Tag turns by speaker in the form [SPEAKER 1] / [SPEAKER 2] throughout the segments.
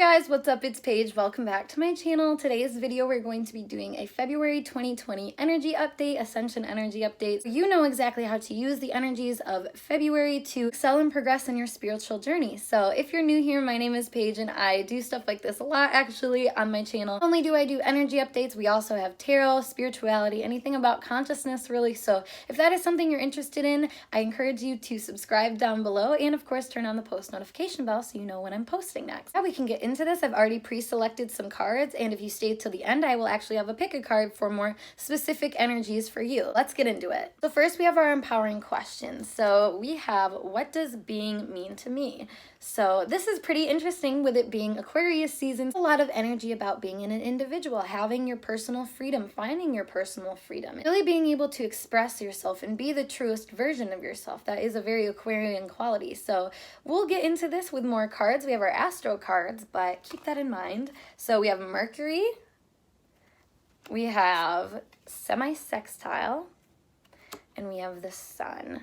[SPEAKER 1] Guys, what's up? It's Paige. Welcome back to my channel. Today's video we're going to be doing a February 2020 energy update, Ascension energy update. So you know exactly how to use the energies of February to excel and progress in your spiritual journey. So if you're new here, my name is Paige and I do stuff like this a lot actually on my channel. Not only do I do energy updates, we also have tarot, spirituality, anything about consciousness really. So if that is something you're interested in, I encourage you to subscribe down below and of course turn on the post notification bell so you know when I'm posting next. Now we can get into this. I've already pre-selected some cards, and if you stay till the end, I will actually have a pick a card for more specific energies for you. Let's get into it. So first we have our empowering questions. So we have, what does being mean to me? So this is pretty interesting with it being Aquarius season. A lot of energy about being an individual, having your personal freedom, finding your personal freedom, really being able to express yourself and be the truest version of yourself. That is a very Aquarian quality. So we'll get into this with more cards. We have our astro cards, but keep that in mind. So we have Mercury, we have semi-sextile, and we have the Sun.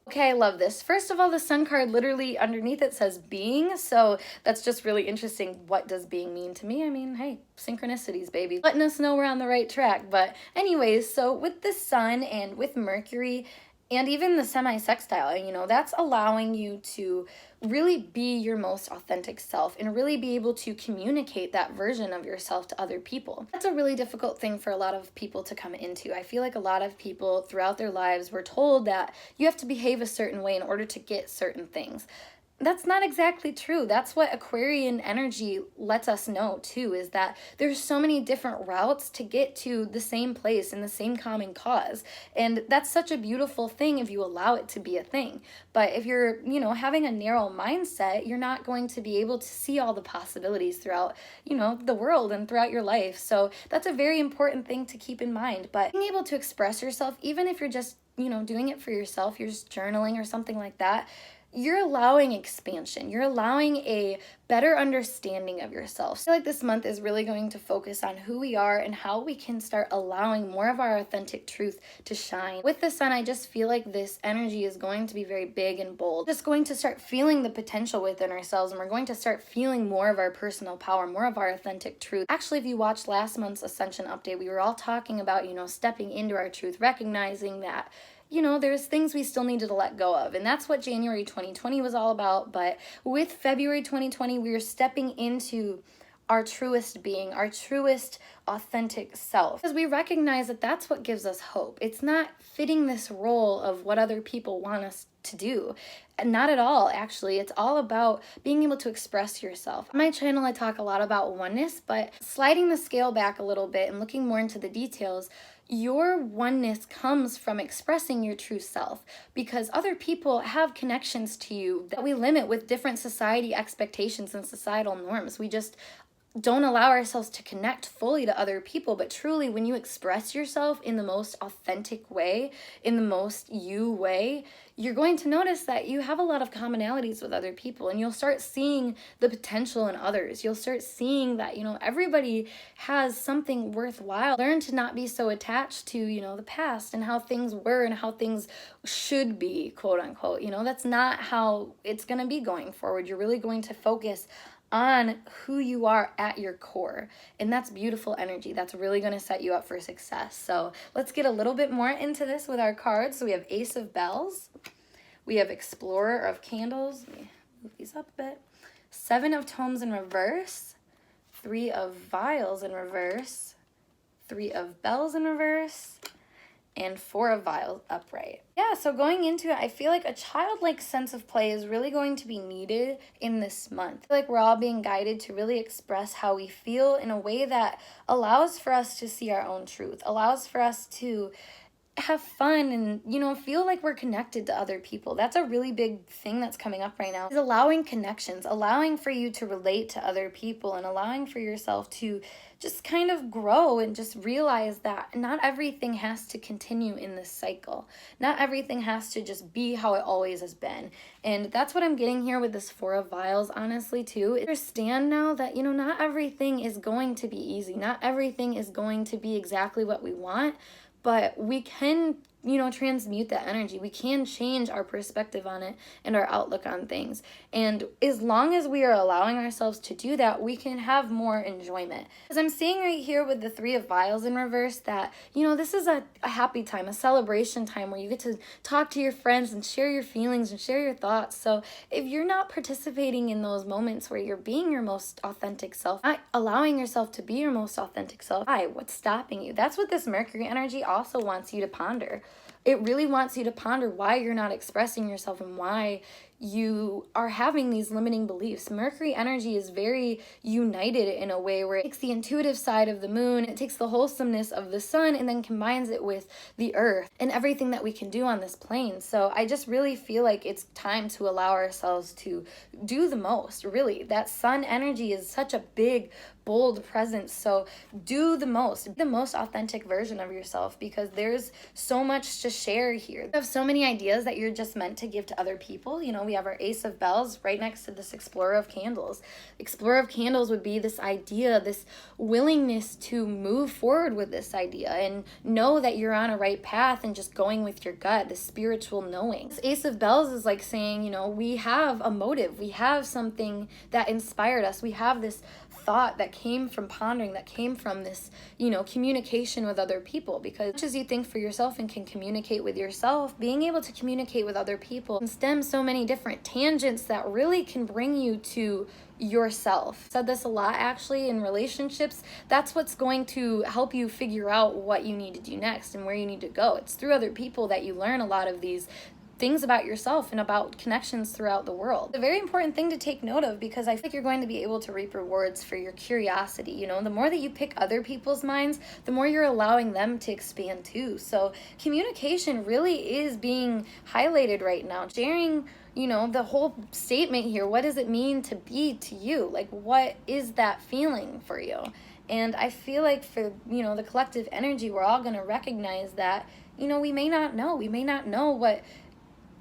[SPEAKER 1] Okay, I love this. First of all, the Sun card literally underneath it says being, so that's just really interesting. What does being mean to me? I mean, hey, synchronicities, baby. Letting us know we're on the right track. But anyways, so with the Sun and with Mercury, and even the semi-sextile, you know, that's allowing you to really be your most authentic self and really be able to communicate that version of yourself to other people. That's a really difficult thing for a lot of people to come into. I feel like a lot of people throughout their lives were told that you have to behave a certain way in order to get certain things. That's not exactly true. That's what Aquarian energy lets us know too, is that there's so many different routes to get to the same place and the same common cause. And that's such a beautiful thing if you allow it to be a thing. But if you're, having a narrow mindset, you're not going to be able to see all the possibilities throughout, the world and throughout your life. So that's a very important thing to keep in mind. But being able to express yourself, even if you're just, doing it for yourself, you're just journaling or something like that, you're allowing expansion. You're allowing a better understanding of yourself. I feel like this month is really going to focus on who we are and how we can start allowing more of our authentic truth to shine. With the Sun, I just feel like this energy is going to be very big and bold. Just going to start feeling the potential within ourselves, and we're going to start feeling more of our personal power, more of our authentic truth. Actually, if you watched last month's Ascension update, we were all talking about, stepping into our truth, recognizing that there's things we still needed to let go of. And that's what January 2020 was all about. But with February 2020, we are stepping into our truest being, our truest authentic self. Because we recognize that that's what gives us hope. It's not fitting this role of what other people want us to do. And not at all, actually. It's all about being able to express yourself. On my channel, I talk a lot about oneness, but sliding the scale back a little bit and looking more into the details, your oneness comes from expressing your true self, because other people have connections to you that we limit with different society expectations and societal norms. We just don't allow ourselves to connect fully to other people. But truly, when you express yourself in the most authentic way, in the most you way, you're going to notice that you have a lot of commonalities with other people, and you'll start seeing the potential in others. You'll start seeing that, everybody has something worthwhile. Learn to not be so attached to, the past and how things were and how things should be, quote unquote. That's not how it's going to be going forward. You're really going to focus on who you are at your core. And that's beautiful energy. That's really going to set you up for success. So let's get a little bit more into this with our cards. So we have Ace of Bells. We have Explorer of Candles. Let me move these up a bit. Seven of Tomes in reverse. Three of Vials in reverse. Three of Bells in reverse. And Four of Vials upright. Yeah, so going into it, I feel like a childlike sense of play is really going to be needed in this month. I feel like we're all being guided to really express how we feel in a way that allows for us to see our own truth, allows for us to have fun and, feel like we're connected to other people. That's a really big thing that's coming up right now, is allowing connections, allowing for you to relate to other people, and allowing for yourself to just kind of grow and just realize that not everything has to continue in this cycle. Not everything has to just be how it always has been. And that's what I'm getting here with this Four of Vials, honestly, too. Understand now that, not everything is going to be easy. Not everything is going to be exactly what we want. But we can transmute that energy. We can change our perspective on it and our outlook on things. And as long as we are allowing ourselves to do that, we can have more enjoyment. As I'm seeing right here with the Three of Vials in reverse, that, this is a happy time, a celebration time where you get to talk to your friends and share your feelings and share your thoughts. So if you're not participating in those moments where you're being your most authentic self, not allowing yourself to be your most authentic self, what's stopping you? That's what this Mercury energy also wants you to ponder. It really wants you to ponder why you're not expressing yourself and why you are having these limiting beliefs. Mercury energy is very united in a way where it takes the intuitive side of the moon, it takes the wholesomeness of the sun, and then combines it with the earth and everything that we can do on this plane. So I just really feel like it's time to allow ourselves to do the most, really. That sun energy is such a big, bold presence. So do the most authentic version of yourself, because there's so much to share here. You have so many ideas that you're just meant to give to other people. We have our Ace of Bells right next to this Explorer of Candles. Explorer of Candles would be this idea, this willingness to move forward with this idea and know that you're on a right path and just going with your gut, this spiritual knowing. This Ace of Bells is like saying, we have a motive, we have something that inspired us, we have this thought that came from pondering, that came from this, communication with other people. Because much as you think for yourself and can communicate with yourself, being able to communicate with other people can stem so many different tangents that really can bring you to yourself. Said this a lot actually in relationships. That's what's going to help you figure out what you need to do next and where you need to go. It's through other people that you learn a lot of these things about yourself and about connections throughout the world. A very important thing to take note of, because I think you're going to be able to reap rewards for your curiosity. The more that you pick other people's minds, the more you're allowing them to expand too. So communication really is being highlighted right now. Sharing, the whole statement here, what does it mean to be to you? Like, what is that feeling for you? And I feel like for, the collective energy, we're all going to recognize that, we may not know what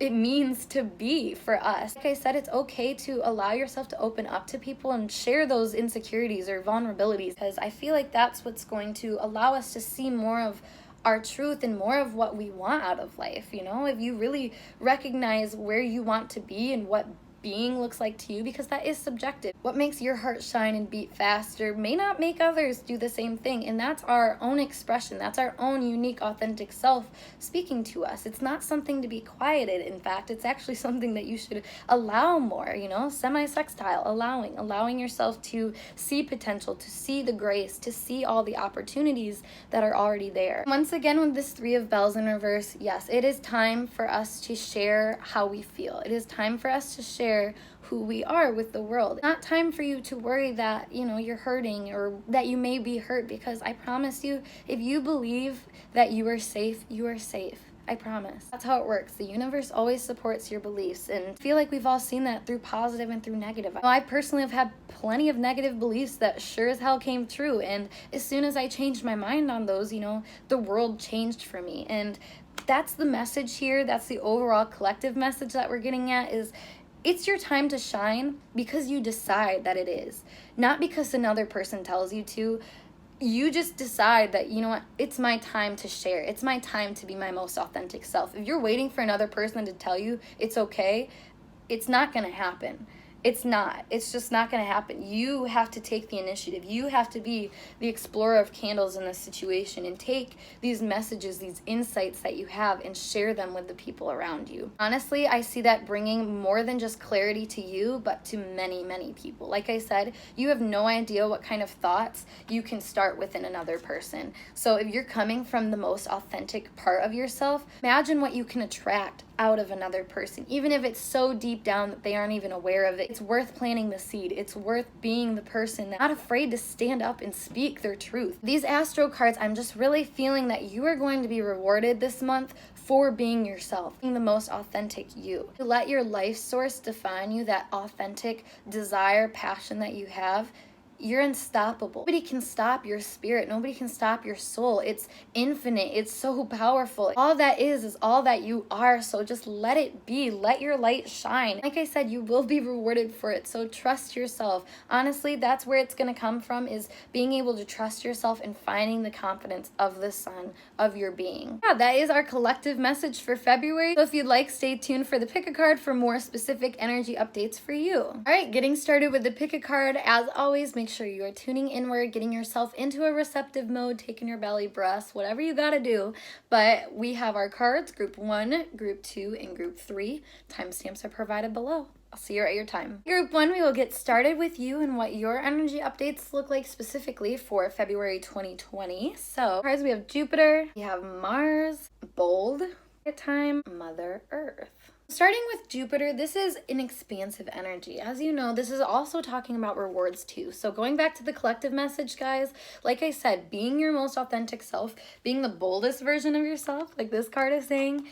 [SPEAKER 1] it means to be for us. Like I said, it's okay to allow yourself to open up to people and share those insecurities or vulnerabilities, because I feel like that's what's going to allow us to see more of our truth and more of what we want out of life. If you really recognize where you want to be and what being looks like to you, because that is subjective. What makes your heart shine and beat faster may not make others do the same thing, and that's our own expression. That's our own unique, authentic self speaking to us. It's not something to be quieted. In fact, it's actually something that you should allow more, semi-sextile, allowing yourself to see potential, to see the grace, to see all the opportunities that are already there. Once again, with this Three of Bells in reverse, yes, it is time for us to share how we feel. It is time for us to share who we are with the world. It's not time for you to worry that, you're hurting or that you may be hurt, because I promise you, if you believe that you are safe, you are safe. I promise. That's how it works. The universe always supports your beliefs, and I feel like we've all seen that through positive and through negative. I personally have had plenty of negative beliefs that sure as hell came true, and as soon as I changed my mind on those, the world changed for me. And that's the message here. That's the overall collective message that we're getting at, is it's your time to shine because you decide that it is, not because another person tells you to. You just decide that, it's my time to share. It's my time to be my most authentic self. If you're waiting for another person to tell you it's okay, it's not going to happen. It's not. It's just not going to happen. You have to take the initiative. You have to be the explorer of candles in this situation and take these messages, these insights that you have, and share them with the people around you. Honestly, I see that bringing more than just clarity to you, but to many, many people. Like I said, you have no idea what kind of thoughts you can start within another person. So if you're coming from the most authentic part of yourself, imagine what you can attract out of another person, even if it's so deep down that they aren't even aware of it. It's worth planting the seed. It's worth being the person that's not afraid to stand up and speak their truth. These Astro cards, I'm just really feeling that you are going to be rewarded this month for being yourself, being the most authentic you. Let your life source define you, that authentic desire, passion that you have. you're unstoppable. Nobody can stop your spirit. Nobody can stop your soul. It's infinite. It's so powerful. All that is all that you are. So just let it be. Let your light shine. Like I said, you will be rewarded for it. So trust yourself. Honestly, that's where it's going to come from, is being able to trust yourself and finding the confidence of the sun of your being. Yeah, that is our collective message for February. So if you'd like, stay tuned for the pick a card for more specific energy updates for you. All right, getting started with the pick a card. As always, make sure you are tuning inward, getting yourself into a receptive mode, taking your belly breaths, whatever you gotta do. But we have our cards, group 1, group 2, and group 3. Timestamps are provided below. I'll see you at your time. Group 1, we will get started with you and what your energy updates look like specifically for February 2020. So, cards, we have Jupiter, we have Mars, Bold, Time, Mother Earth. Starting with Jupiter, this is an expansive energy. As you know, this is also talking about rewards too. So going back to the collective message, guys, like I said, being your most authentic self, being the boldest version of yourself, like this card is saying,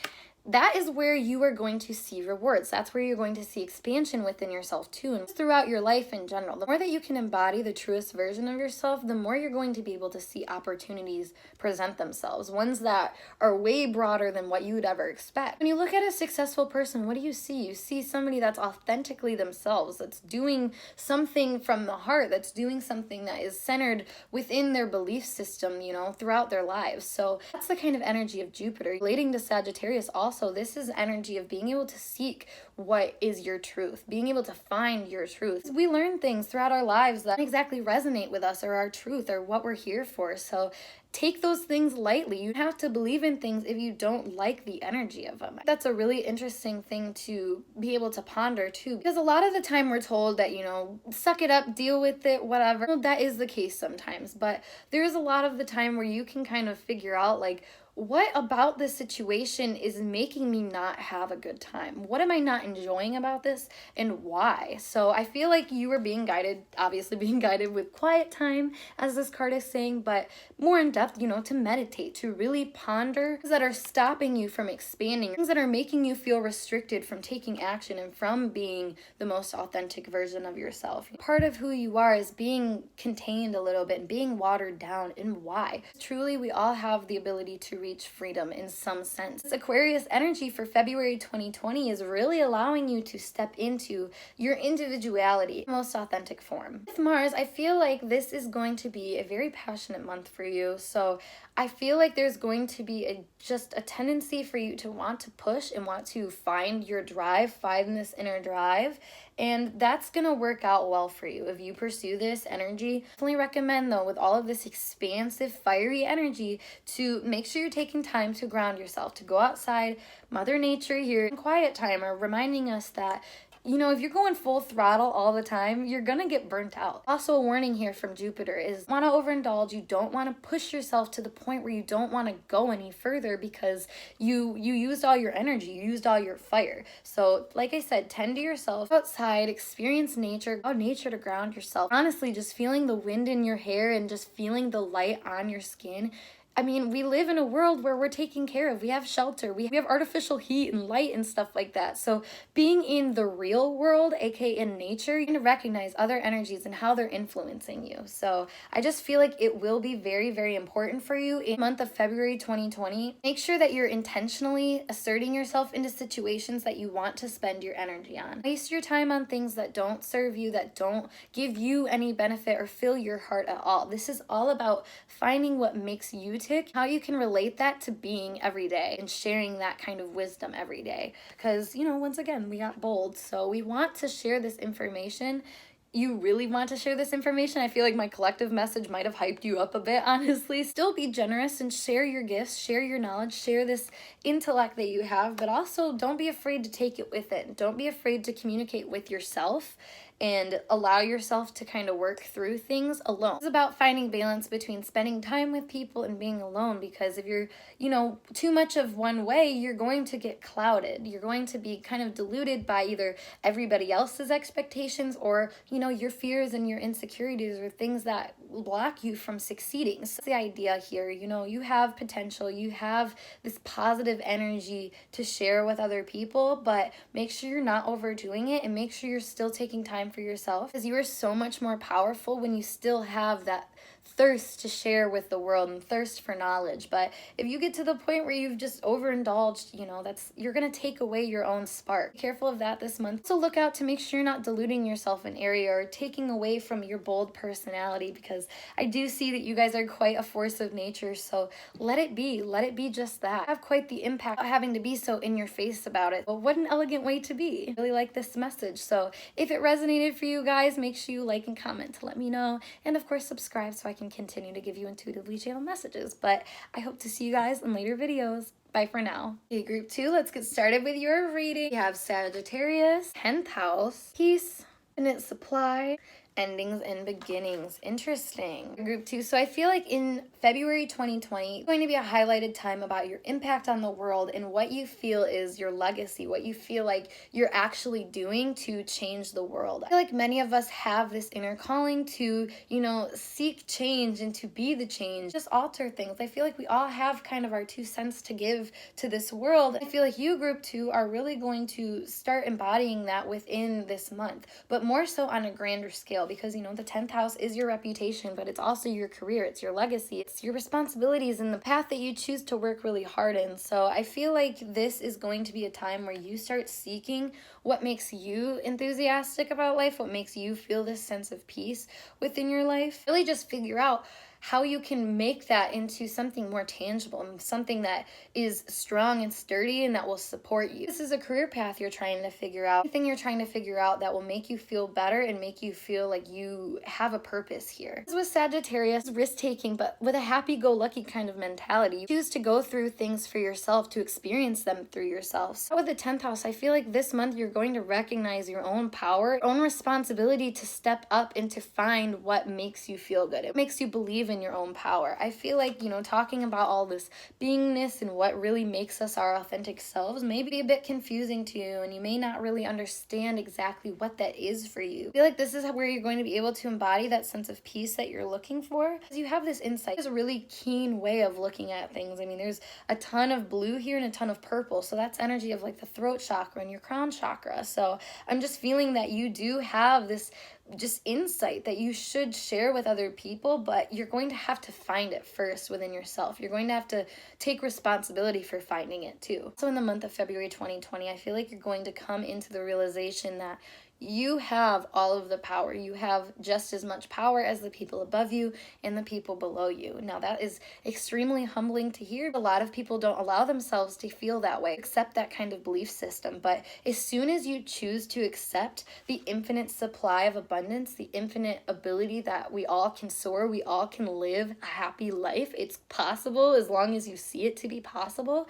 [SPEAKER 1] that is where you are going to see rewards. That's where you're going to see expansion within yourself too, and throughout your life in general. The more that you can embody the truest version of yourself, the more you're going to be able to see opportunities present themselves, ones that are way broader than what you would ever expect. When you look at a successful person, what do you see? You see somebody that's authentically themselves, that's doing something from the heart, that's doing something that is centered within their belief system, you know, throughout their lives. So that's the kind of energy of Jupiter. Relating to Sagittarius also, this is energy of being able to seek what is your truth, being able to find your truth. We learn things throughout our lives that don't exactly resonate with us or our truth or what we're here for. So take those things lightly. You have to believe in things if you don't like the energy of them. That's a really interesting thing to be able to ponder too, because a lot of the time we're told that, you know, suck it up, deal with it, whatever. Well, that is the case sometimes, but there's a lot of the time where you can kind of figure out, like, what about this situation is making me not have a good time? What am I not enjoying about this, and why? So I feel like you are being guided, obviously being guided with quiet time, as this card is saying, but more in depth, you know, to meditate, to really ponder things that are stopping you from expanding, things that are making you feel restricted from taking action and from being the most authentic version of yourself. Part of who you are is being contained a little bit and being watered down, and why? Truly, we all have the ability to reach freedom in some sense. This Aquarius energy for February 2020 is really allowing you to step into your individuality in the most authentic form. With Mars, I feel like this is going to be a very passionate month for you. So I feel like there's going to be just a tendency for you to want to push and want to find your drive, find this inner drive. And that's going to work out well for you if you pursue this energy. Definitely recommend, though, with all of this expansive, fiery energy, to make sure you're taking time to ground yourself, to go outside. Mother Nature here in quiet time are reminding us that, you know, if you're going full throttle all the time, you're gonna get burnt out. Also, a warning here from Jupiter is want to overindulge. You don't want to push yourself to the point where you don't want to go any further because you used all your energy, you used all your fire. So, like I said, tend to yourself outside, experience nature, allow nature to ground yourself. Honestly, just feeling the wind in your hair and just feeling the light on your skin. I mean, we live in a world where we're taken care of. We have shelter. We have artificial heat and light and stuff like that. So being in the real world, aka in nature, you can recognize other energies and how they're influencing you. So I just feel like it will be very, very important for you in the month of February 2020. Make sure that you're intentionally asserting yourself into situations that you want to spend your energy on. Waste your time on things that don't serve you, that don't give you any benefit or fill your heart at all. This is all about finding what makes you tick, how you can relate that to being every day and sharing that kind of wisdom every day. Because, you know, once again, we got bold, so we want to share this information. You really want to share this information. I feel like my collective message might have hyped you up a bit, honestly. Still be generous and share your gifts, share your knowledge, share this intellect that you have, but also don't be afraid to take it with it. Don't be afraid to communicate with yourself and allow yourself to kind of work through things alone. It's about finding balance between spending time with people and being alone, because if you're, you know, too much of one way, you're going to get clouded. You're going to be kind of diluted by either everybody else's expectations or, you know, your fears and your insecurities or things that block you from succeeding. So that's the idea here. You know, you have potential, you have this positive energy to share with other people, but make sure you're not overdoing it and make sure you're still taking time time for yourself, because you are so much more powerful when you still have that thirst to share with the world and thirst for knowledge. But if you get to the point where you've just overindulged, you're going to take away your own spark. Be careful of that this month. So look out to make sure you're not diluting yourself in area or taking away from your bold personality, because I do see that you guys are quite a force of nature. So let it be just that. Have quite the impact without having to be so in your face about it. But what an elegant way to be. I really like this message. So if it resonated for you guys, make sure you like and comment to let me know, and of course subscribe so I can continue to give you intuitively channeled messages. But I hope to see you guys in later videos. Bye for now. Okay, group 2, let's get started with your reading. We have Sagittarius, 10th house, peace, infinite supply, endings and beginnings. Interesting. Group 2. So I feel like in February 2020, it's going to be a highlighted time about your impact on the world and what you feel is your legacy, what you feel like you're actually doing to change the world. I feel like many of us have this inner calling to, seek change and to be the change, just alter things. I feel like we all have kind of our 2 cents to give to this world. I feel like you, group 2, are really going to start embodying that within this month, but more so on a grander scale. Because the 10th house is your reputation, but it's also your career, it's your legacy, it's your responsibilities and the path that you choose to work really hard in. So I feel like this is going to be a time where you start seeking what makes you enthusiastic about life, what makes you feel this sense of peace within your life. Really just figure out how you can make that into something more tangible and something that is strong and sturdy and that will support you. This is a career path you're trying to figure out. Anything you're trying to figure out that will make you feel better and make you feel like you have a purpose here. This was Sagittarius, risk-taking, but with a happy-go-lucky kind of mentality. You choose to go through things for yourself, to experience them through yourself. So with the 10th house, I feel like this month you're going to recognize your own power, your own responsibility to step up and to find what makes you feel good. It makes you believe in your own power. I feel like, talking about all this beingness and what really makes us our authentic selves may be a bit confusing to you, and you may not really understand exactly what that is for you. I feel like this is where you're going to be able to embody that sense of peace that you're looking for, because you have this insight. There's a really keen way of looking at things. I mean, there's a ton of blue here and a ton of purple, so that's energy of like the throat chakra and your crown chakra. So I'm just feeling that you do have this just insight that you should share with other people, but you're going to have to find it first within yourself. You're going to have to take responsibility for finding it too. So in the month of February 2020, I feel like you're going to come into the realization that you have all of the power. You have just as much power as the people above you and the people below you. Now that is extremely humbling to hear. A lot of people don't allow themselves to feel that way, accept that kind of belief system. But as soon as you choose to accept the infinite supply of abundance, the infinite ability that we all can soar, we all can live a happy life, it's possible as long as you see it to be possible.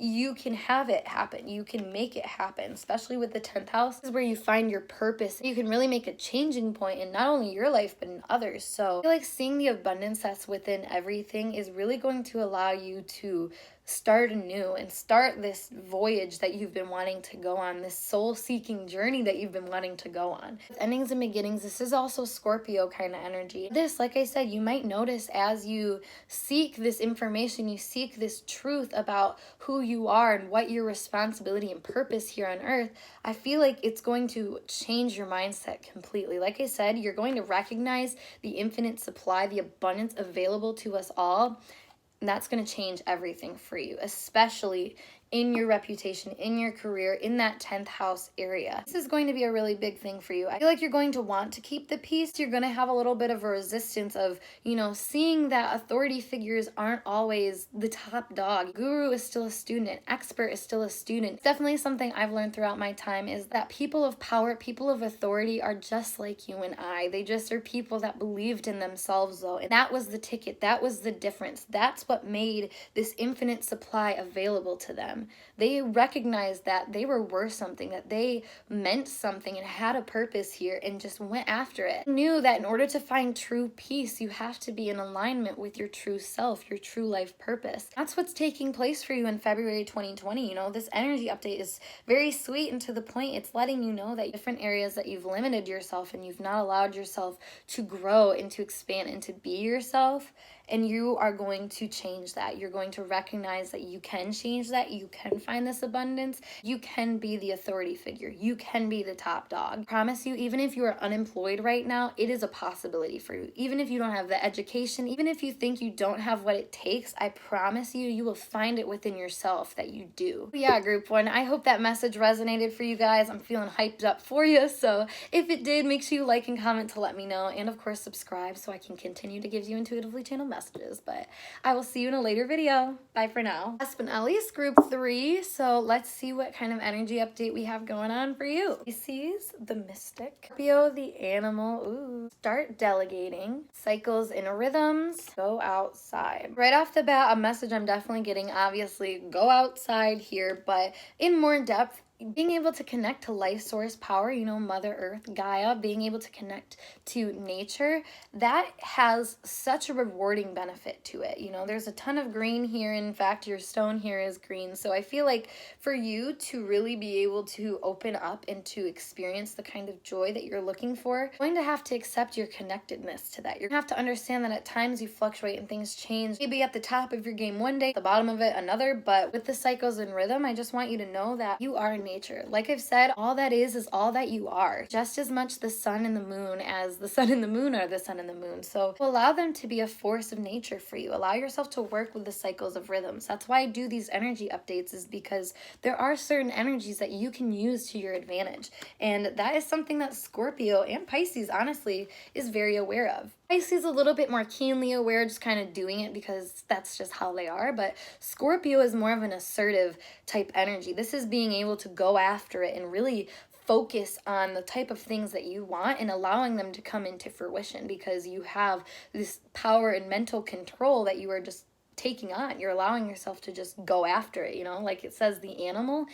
[SPEAKER 1] You can have it happen. You can make it happen, especially with the 10th house. This is where you find your purpose. You can really make a changing point in not only your life, but in others. So I feel like seeing the abundance that's within everything is really going to allow you to start anew and start this voyage that you've been wanting to go on, this soul-seeking journey that you've been wanting to go on. With endings and beginnings, this is also Scorpio kind of energy. This, like I said, you might notice as you seek this information, you seek this truth about who you are and what your responsibility and purpose here on earth, I feel like it's going to change your mindset completely. Like I said, you're going to recognize the infinite supply, the abundance available to us all. And that's going to change everything for you, especially in your reputation, in your career, in that 10th house area. This is going to be a really big thing for you. I feel like you're going to want to keep the peace. You're going to have a little bit of a resistance of, seeing that authority figures aren't always the top dog. Guru is still a student. An expert is still a student. It's definitely something I've learned throughout my time is that people of power, people of authority are just like you and I. They just are people that believed in themselves though. And that was the ticket. That was the difference. That's what made this infinite supply available to them. They recognized that they were worth something, that they meant something and had a purpose here and just went after it. They knew that in order to find true peace, you have to be in alignment with your true self, your true life purpose. That's what's taking place for you in February 2020. This energy update is very sweet and to the point. It's letting you know that different areas that you've limited yourself and you've not allowed yourself to grow and to expand and to be yourself. And you are going to change that. You're going to recognize that you can change that. You can find this abundance. You can be the authority figure. You can be the top dog. I promise you, even if you are unemployed right now, it is a possibility for you. Even if you don't have the education, even if you think you don't have what it takes, I promise you, you will find it within yourself that you do. Yeah, group one, I hope that message resonated for you guys. I'm feeling hyped up for you. So if it did, make sure you like and comment to let me know. And of course, subscribe so I can continue to give you intuitively channeled messages. But I will see you in a later video. Bye for now. Last but not least, group three. So let's see what kind of energy update we have going on for you. Pisces, the mystic. Scorpio, the animal. Ooh. Start delegating. Cycles and rhythms. Go outside. Right off the bat, a message I'm definitely getting, obviously, go outside here, but in more depth, being able to connect to life source power, you know, Mother Earth, Gaia, being able to connect to nature, that has such a rewarding benefit to it. You know, there's a ton of green here. In fact, your stone here is green. So I feel like for you to really be able to open up and to experience the kind of joy that you're looking for, you're going to have to accept your connectedness to that. You're going to have to understand that at times you fluctuate and things change. Maybe at the top of your game one day, at the bottom of it another, but with the cycles and rhythm, I just want you to know that you are nature. Like I've said, all that is all that you are. Just as much the sun and the moon as the sun and the moon are the sun and the moon. So allow them to be a force of nature for you. Allow yourself to work with the cycles of rhythms. That's why I do these energy updates, is because there are certain energies that you can use to your advantage. And that is something that Scorpio and Pisces, honestly, is very aware of. Pisces a little bit more keenly aware, just kind of doing it because that's just how they are. But Scorpio is more of an assertive type energy. This is being able to go after it and really focus on the type of things that you want and allowing them to come into fruition, because you have this power and mental control that you are just taking on. You're allowing yourself to just go after it, you know, like it says the animal.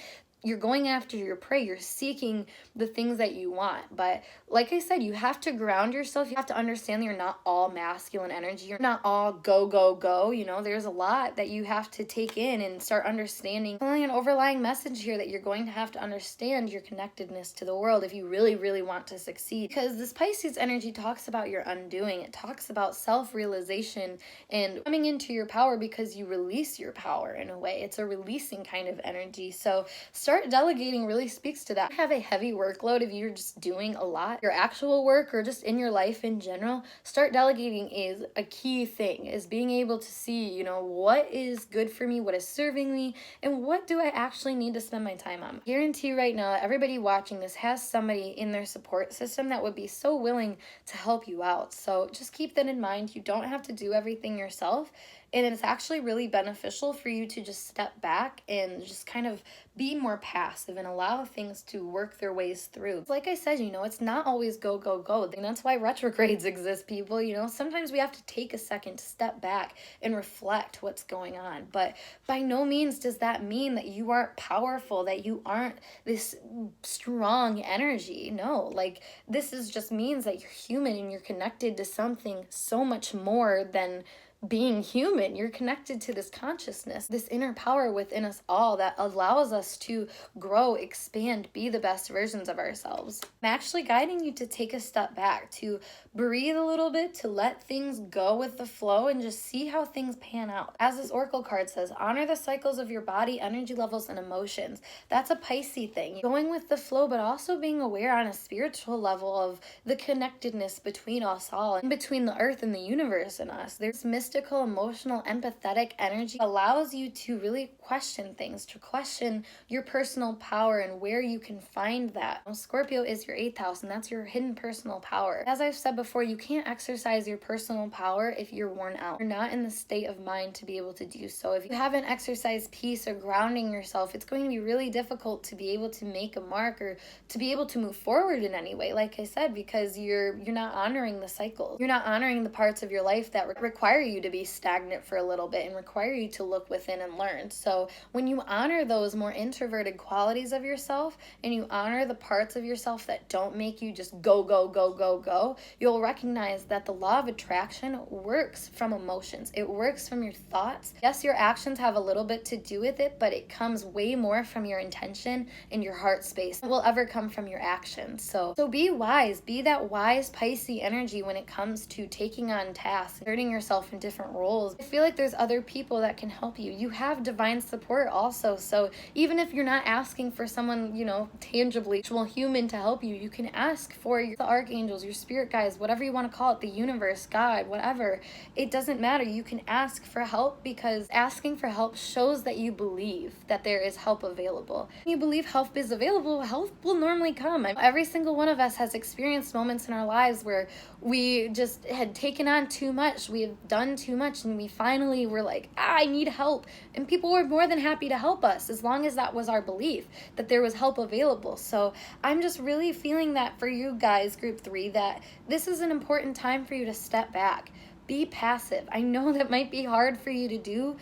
[SPEAKER 1] You're going after your prey. You're seeking the things that you want. But like I said, you have to ground yourself. You have to understand that you're not all masculine energy. You're not all go, go, go. You know, there's a lot that you have to take in and start understanding. Only an overlying message here that you're going to have to understand your connectedness to the world if you really, really want to succeed. Because this Pisces energy talks about your undoing. It talks about self-realization and coming into your power because you release your power in a way. It's a releasing kind of energy. So start delegating really speaks to that. If you have a heavy workload, if you're just doing a lot, your actual work or just in your life in general, start delegating is a key thing, is being able to see, you know, what is good for me, what is serving me, and what do I actually need to spend my time on. I guarantee right now, everybody watching this has somebody in their support system that would be so willing to help you out. So just keep that in mind. You don't have to do everything yourself. And it's actually really beneficial for you to just step back and just kind of be more passive and allow things to work their ways through. Like I said, you know, it's not always go, go, go. And that's why retrogrades exist, people. You know, sometimes we have to take a second to step back and reflect what's going on. But by no means does that mean that you aren't powerful, that you aren't this strong energy. No, like this is just means that you're human and you're connected to something so much more than being human. You're connected to this consciousness, this inner power within us all that allows us to grow, expand, be the best versions of ourselves. I'm actually guiding you to take a step back, to breathe a little bit, to let things go with the flow and just see how things pan out. As this oracle card says, honor the cycles of your body, energy levels, and emotions. That's a Pisces thing. Going with the flow, but also being aware on a spiritual level of the connectedness between us all and between the earth and the universe and us. There's mystical, emotional, empathetic energy allows you to really question things, to question your personal power and where you can find that. Well, Scorpio is your 8th house, and that's your hidden personal power. As I've said before, you can't exercise your personal power if you're worn out. You're not in the state of mind to be able to do so. If you haven't exercised peace or grounding yourself, it's going to be really difficult to be able to make a mark or to be able to move forward in any way, like I said, because you're not honoring the cycles. You're not honoring the parts of your life that require you to be stagnant for a little bit and require you to look within and learn. So when you honor those more introverted qualities of yourself and you honor the parts of yourself that don't make you just go, go, go, go, go, you'll recognize that the law of attraction works from emotions. It works from your thoughts. Yes, your actions have a little bit to do with it, but it comes way more from your intention and your heart space. It will ever come from your actions. So be wise. Be that wise Pisces energy when it comes to taking on tasks, inserting yourself into different roles. I feel like there's other people that can help you. You have divine support also. So even if you're not asking for someone, you know, tangibly, actual human to help you, you can ask for the archangels, your spirit guides, whatever you want to call it, the universe, God, whatever. It doesn't matter. You can ask for help, because asking for help shows that you believe that there is help available. When you believe help is available, help will normally come. Every single one of us has experienced moments in our lives where we just had taken on too much, we have done too much, and we finally were like, I need help. And people were more than happy to help us, as long as that was our belief, that there was help available. So I'm just really feeling that for you guys, group 3, that this is an important time for you to step back. Be passive. I know that might be hard for you to do,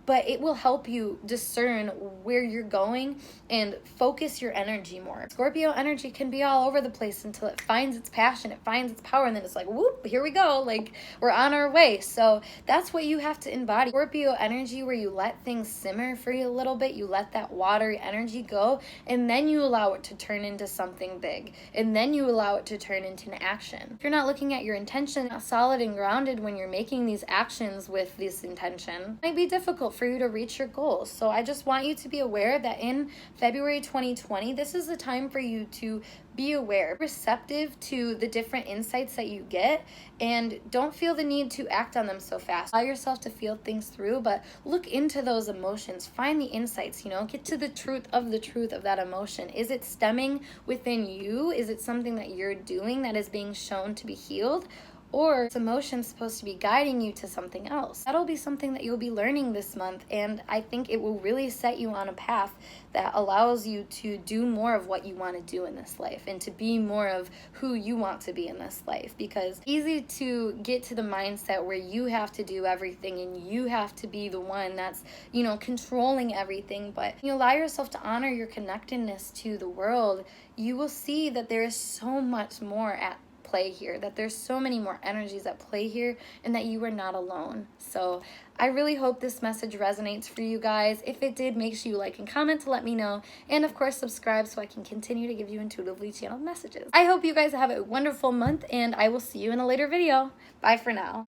[SPEAKER 1] but it will help you discern where you're going and focus your energy more. Scorpio energy can be all over the place until it finds its passion, it finds its power, and then it's like, whoop, here we go, like we're on our way. So that's what you have to embody. Scorpio energy, where you let things simmer for you a little bit, you let that watery energy go, and then you allow it to turn into something big, and then you allow it to turn into an action. If you're not looking at your intention, not solid and grounded when you're making these actions with this intention, it might be difficult for you to reach your goals. So I just want you to be aware that in February 2020, this is the time for you to be aware, receptive to the different insights that you get, and don't feel the need to act on them so fast. Allow yourself to feel things through, but look into those emotions, find the insights, you know, get to the truth of that emotion. Is it stemming within you? Is it something that you're doing that is being shown to be healed? Or is emotion supposed to be guiding you to something else? That'll be something that you'll be learning this month, and I think it will really set you on a path that allows you to do more of what you want to do in this life, and to be more of who you want to be in this life. Because it's easy to get to the mindset where you have to do everything and you have to be the one that's, you know, controlling everything. But when you allow yourself to honor your connectedness to the world, you will see that there is so much more at play here, that there's so many more energies at play here, and that you are not alone. So I really hope this message resonates for you guys. If it did, make sure you like and comment to let me know, and of course subscribe so I can continue to give you intuitively channeled messages. I hope you guys have a wonderful month, and I will see you in a later video. Bye for now.